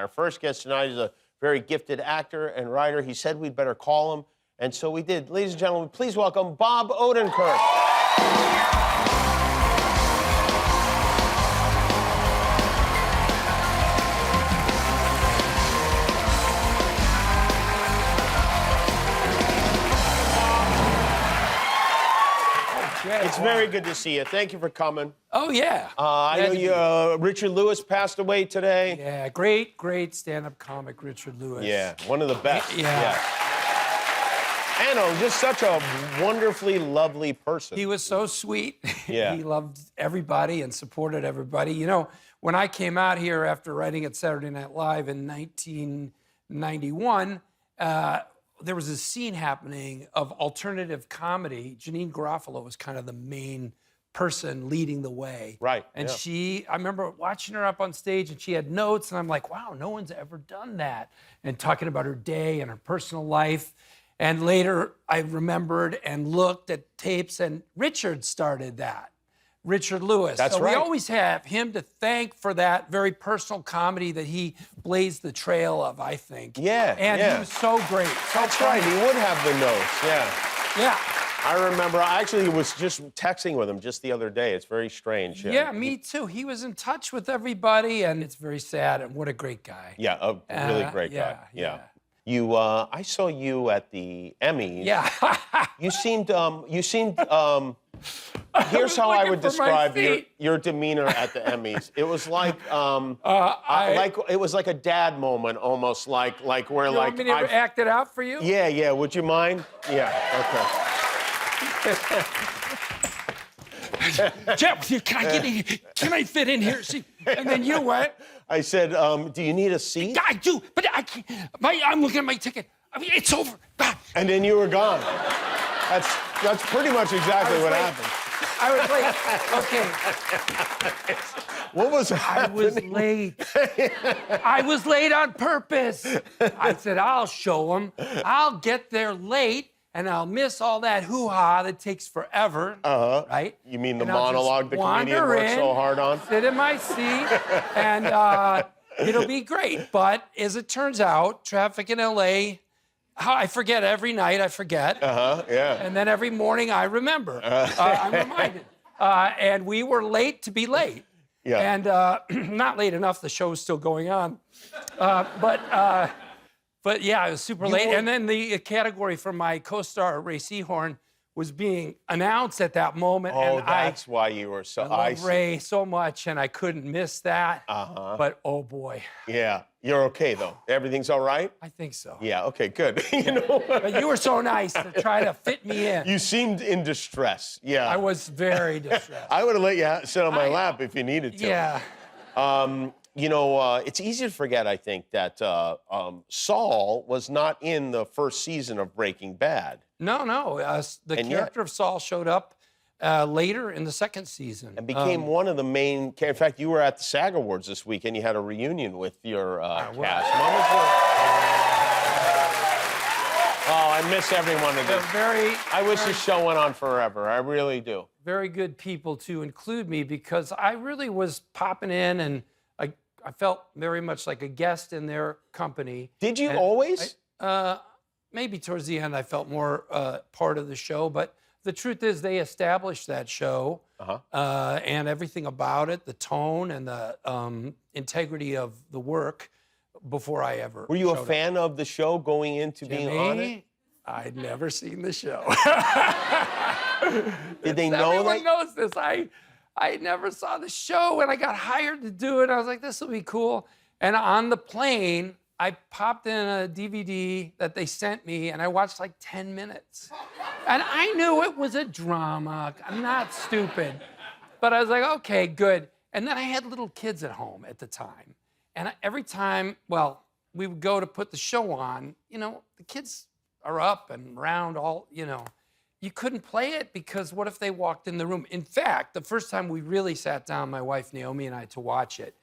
Our first guest tonight is a very gifted actor and writer. He said we'd better call him, and so we did. Ladies and gentlemen, please welcome Bob Odenkirk. It's very good to see you. Thank you for coming. Oh, yeah. I know you, Richard Lewis passed away today. Yeah, great stand-up comic, Richard Lewis. Yeah, one of the best. Yeah. And just such a wonderfully lovely person. He was so sweet. Yeah. He loved everybody and supported everybody. You know, when I came out here after writing at Saturday Night Live in 1991, there was a scene happening of alternative comedy. Janine Garofalo was kind of the main person leading the way. Right. And I remember watching her up on stage and she had notes and I'm like, wow, no one's ever done that. And talking about her day and her personal life. And later I remembered and looked at tapes and Richard started that. Richard Lewis. That's so right. We always have him to thank for that very personal comedy that he blazed the trail of, I think. Yeah, And he was so great. That's right, he would have the notes, yeah. Yeah. I remember, I actually was just texting with him just the other day. It's very strange. Yeah, me too. He was in touch with everybody, and it's very sad, and what a great guy. Yeah, a really great guy. Yeah. You, I saw you at the Emmys. Yeah. You seemed, here's how I would describe your demeanor at the Emmys. It was like, it was like a dad moment, almost like where You want me to act it out for you? Yeah. Would you mind? Yeah. Okay. Jeff, can I get in? Can I fit in here? See, and then you went. I said, do you need a seat? I do, but I can't. I'm looking at my ticket. I mean, it's over. And then you were gone. That's pretty much exactly what happened. I was late. Okay. What was happening? I was late. I was late on purpose. I said, I'll show them. I'll get there late, and I'll miss all that hoo-ha that takes forever. Right? You mean the monologue the comedian works so hard on? Sit in my seat, and it'll be great. But as it turns out, traffic in L.A., I forget every night. I forget. Yeah. And then every morning I remember. I'm reminded. And we were late to be late. Yeah. And not late enough. The show was still going on. But yeah, I was super late. And then the category for my co-star Ray Seahorn was being announced at that moment. Oh, and that's why you were so. I love Ray so much, and I couldn't miss that. But oh boy. Yeah. You're okay though. Everything's all right? I think so. Yeah. Okay. Good. You know. But you were so nice to try to fit me in. You seemed in distress. Yeah. I was very distressed. I would have let you sit on my lap if you needed to. Yeah. You know, it's easy to forget, I think, that Saul was not in the first season of Breaking Bad. No. The character of Saul showed up later in the second season. And became one of the main... In fact, you were at the SAG Awards this week, and you had a reunion with your cast. Oh, I miss every one of them. I wish the show went on forever. I really do. Very good people to include me, because I really was popping in, and I felt very much like a guest in their company. Did you always? Maybe towards the end I felt more part of the show, but the truth is they established that show and everything about it, the tone and the integrity of the work before I ever Were you a fan of the show going into being on it? I'd never seen the show. Did they know Everyone knows this. I never saw the show, and I got hired to do it. I was like, this will be cool. And on the plane, I popped in a DVD that they sent me, and I watched like 10 minutes. And I knew it was a drama. I'm not stupid. But I was like, okay, good. And then I had little kids at home at the time. And every time, we would go to put the show on, the kids are up and around you couldn't play it because what if they walked in the room? In fact, the first time we really sat down, my wife Naomi and I, to watch it,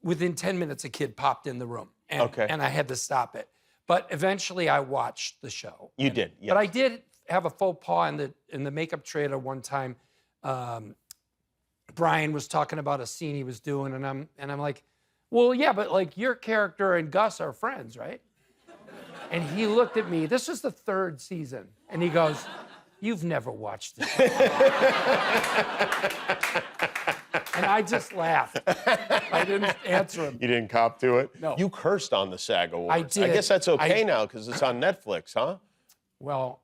within 10 minutes, a kid popped in the room. And I had to stop it. But eventually I watched the show. You did, yes. But I did have a faux pas in the makeup trailer one time. Brian was talking about a scene he was doing, and I'm like, Well, yeah, but like your character and Gus are friends, right? And he looked at me. This was the 3rd season. And he goes, "You've never watched this." And I just laughed. I didn't answer him. You didn't cop to it? No. You cursed on the SAG Awards. I did. I guess that's okay now because it's on Netflix, huh? Well,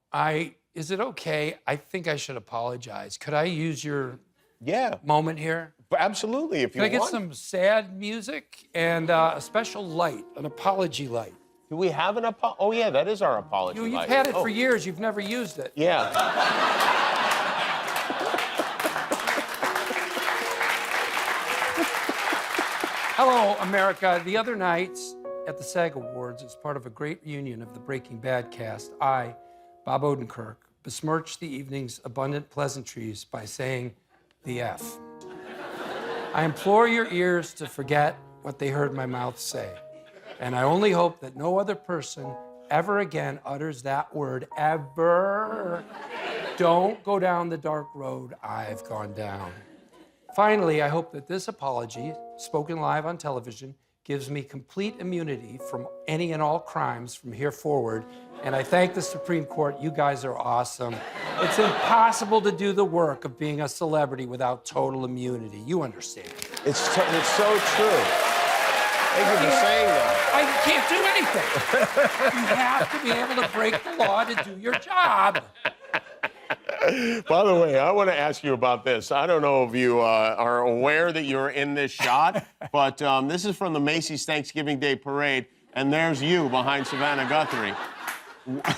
is it okay? I think I should apologize. Could I use your moment here? Absolutely, if you Can I want. get some sad music and a special light, an apology light? Do we have an apology? Oh, yeah, that is our apology You've light. had it for years. You've never used it. Yeah. Hello, America. The other night at the SAG Awards, as part of a great reunion of the Breaking Bad cast, I, Bob Odenkirk, besmirched the evening's abundant pleasantries by saying the F. I implore your ears to forget what they heard my mouth say. And I only hope that no other person ever again utters that word, ever. Don't go down the dark road I've gone down. Finally, I hope that this apology, spoken live on television, gives me complete immunity from any and all crimes from here forward. And I thank the Supreme Court. You guys are awesome. It's impossible to do the work of being a celebrity without total immunity. You understand. It's so true. Thank you for saying that. I can't do anything. You have to be able to break the law to do your job. By the way, I want to ask you about this. I don't know if you are aware that you're in this shot, but this is from the Macy's Thanksgiving Day Parade, and there's you behind Savannah Guthrie.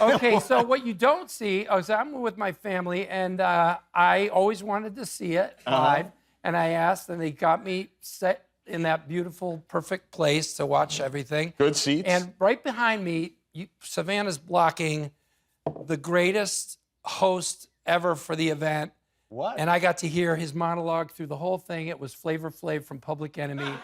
Okay, so what you don't see is I'm with my family, and I always wanted to see it live, and I asked, and they got me set in that beautiful, perfect place to watch everything. Good seats. And right behind me, Savannah's blocking the greatest host ever for the event. What? And I got to hear his monologue through the whole thing. It was Flavor Flav from Public Enemy.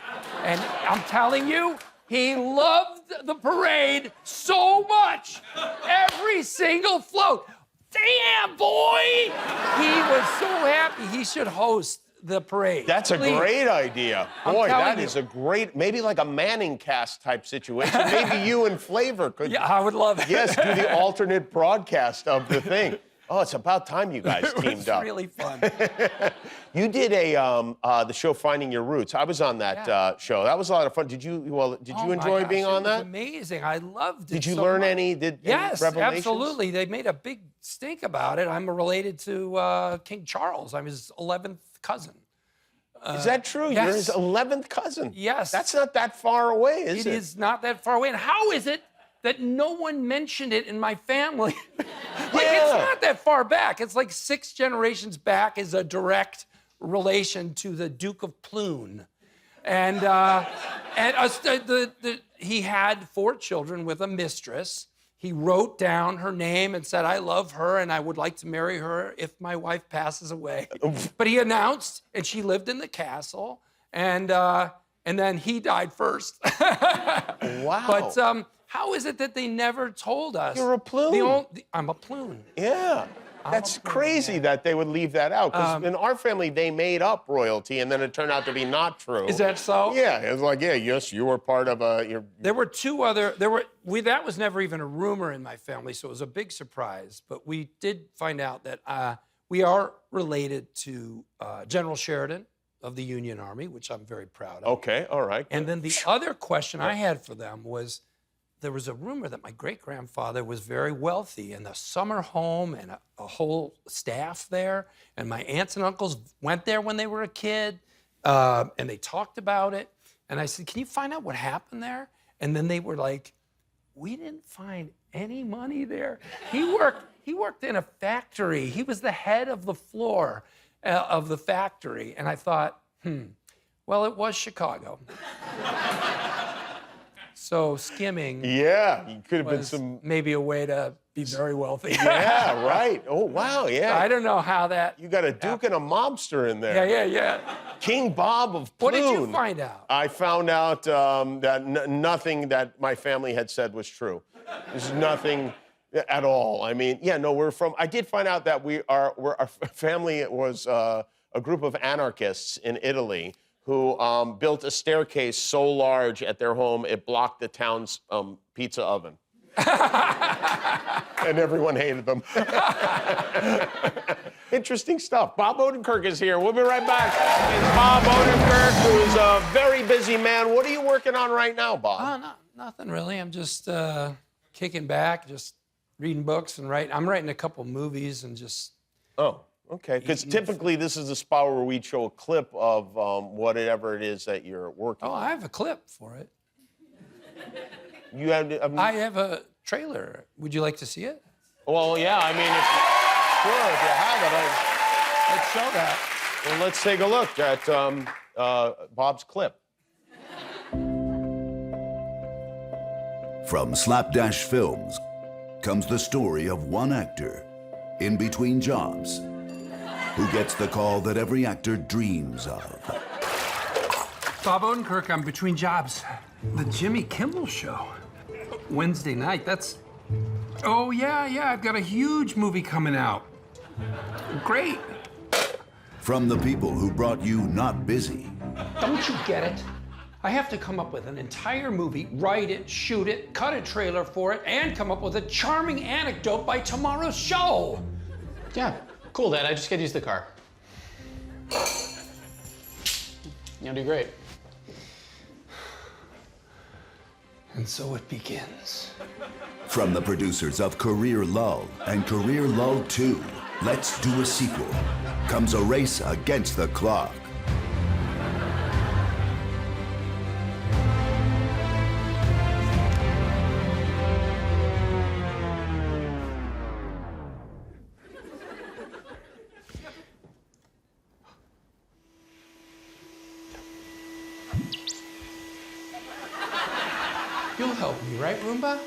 And I'm telling you, he loved the parade so much. Every single float. Damn, boy! He was so happy. He should host the parade. That's a great idea. Boy, that is you. a great, maybe like a Manning cast type situation. Maybe you and Flavor could. Yeah, I would love it. Yes, do the alternate broadcast of the thing. Oh, it's about time you guys teamed up. It was really fun. You did the show Finding Your Roots. I was on that show. That was a lot of fun. Did you enjoy being on that? It was amazing. I loved it. Did you so learn much. any Yes, revelations? absolutely. They made a big stink about it. I'm related to King Charles. I'm his 11th cousin. Is that true? Yes. You're his 11th cousin. Yes. That's not that far away, is it? It is not that far away. And how is it that no one mentioned it in my family? It's not that far back. It's like 6 generations back is a direct relation to the Duke of Plune. And he had 4 children with a mistress. He wrote down her name and said, "I love her and I would like to marry her if my wife passes away." But he announced, and she lived in the castle, and then he died first. Wow. But how is it that they never told us? You're a Plune. I'm a Plune. Yeah. That's crazy that they would leave that out. Because in our family, they made up royalty, and then it turned out to be not true. Is that so? Yeah. It was like, yes, you were part of There were 2 other. That was never even a rumor in my family, so it was a big surprise. But we did find out that we are related to General Sheridan of the Union Army, which I'm very proud of. Okay. All right. And then the other question I had for them was, there was a rumor that my great-grandfather was very wealthy and a summer home and a whole staff there. And my aunts and uncles went there when they were a kid, and they talked about it. And I said, "Can you find out what happened there?" And then they were like, "We didn't find any money there." He worked in a factory. He was the head of the floor of the factory. And I thought, well, it was Chicago. So skimming Yeah, you could have been was some. maybe a way to be very wealthy. Yeah, right. Oh, wow, yeah. I don't know how that. You got a duke and a mobster in there. Yeah. King Bob of Plune. What did you find out? I found out that nothing that my family had said was true. There's nothing at all. I mean, I did find out that our family was a group of anarchists in Italy who built a staircase so large at their home it blocked the town's pizza oven. And everyone hated them. Interesting stuff. Bob Odenkirk is here. We'll be right back. It's Bob Odenkirk, who's a very busy man. What are you working on right now, Bob? Nothing really. I'm just kicking back, just reading books and writing. I'm writing a couple movies and just... Oh, okay. Because typically this is a spot where we show a clip of whatever it is that you're working on. Oh, I have a clip for it. You have... I have a trailer. Would you like to see it? Well, yeah, I mean, sure, if you have it. Let's show that. Well, let's take a look at Bob's clip. From Slapdash Films comes the story of one actor in between jobs who gets the call that every actor dreams of. Bob Odenkirk, I'm between jobs. The Jimmy Kimmel Show. Wednesday night, that's... Oh, yeah, I've got a huge movie coming out. Great. From the people who brought you Not Busy. Don't you get it? I have to come up with an entire movie, write it, shoot it, cut a trailer for it, and come up with a charming anecdote by tomorrow's show. Yeah, cool, Dad. I just gotta use the car. You'll do great. And so it begins. From the producers of Career Lull and Career Lull 2, Let's Do a Sequel, comes a race against the clock. You'll help me, right, Roomba?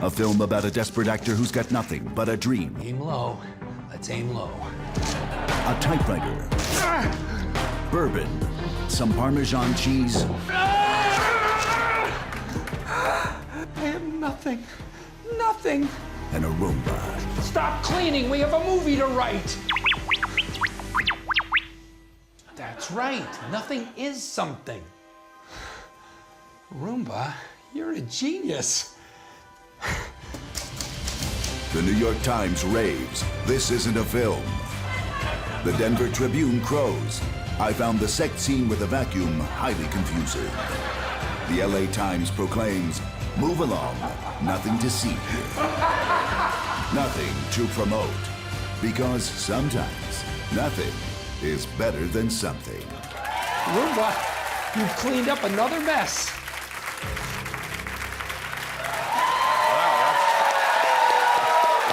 A film about a desperate actor who's got nothing but a dream. Aim low. Let's aim low. A typewriter. Bourbon. Some Parmesan cheese. I have nothing. Nothing. And a Roomba. Stop cleaning. We have a movie to write. That's right. Nothing is something. Roomba, you're a genius. The New York Times raves, this isn't a film. The Denver Tribune crows, I found the sex scene with a vacuum highly confusing. The LA Times proclaims, move along, nothing to see here. Nothing to promote, because sometimes nothing is better than something. Roomba, you've cleaned up another mess.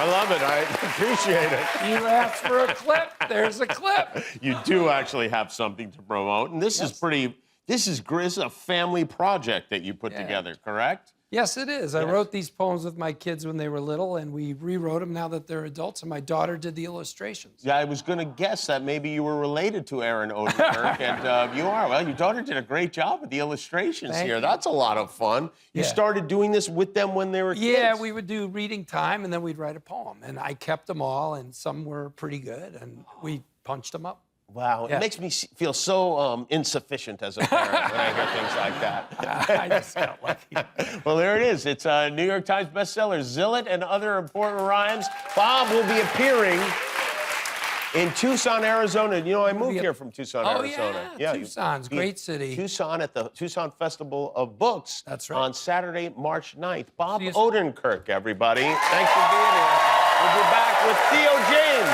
I love it. I appreciate it. You asked for a clip. There's a clip. You do actually have something to promote, and this is pretty. This is a family project that you put together, correct? Yes, it is. I wrote these poems with my kids when they were little, and we rewrote them now that they're adults, and my daughter did the illustrations. Yeah, I was going to guess that maybe you were related to Aaron Odenkirk, and you are. Well, your daughter did a great job with the illustrations Thank here. you. That's a lot of fun. You started doing this with them when they were kids? Yeah, we would do reading time, and then we'd write a poem, and I kept them all, and some were pretty good, and we punched them up. Wow, it makes me feel so insufficient as a parent when I hear things like that. I just got lucky. Well, there it is. It's a New York Times bestseller, Zillet and Other Important Rhymes. Bob will be appearing in Tucson, Arizona. You know, I moved here from Tucson, Arizona. Yeah, Tucson's a great city. Tucson at the Tucson Festival of Books. That's right. On Saturday, March 9th. Bob See you soon. Odenkirk, everybody. Thanks for being here. We'll be back with Theo James.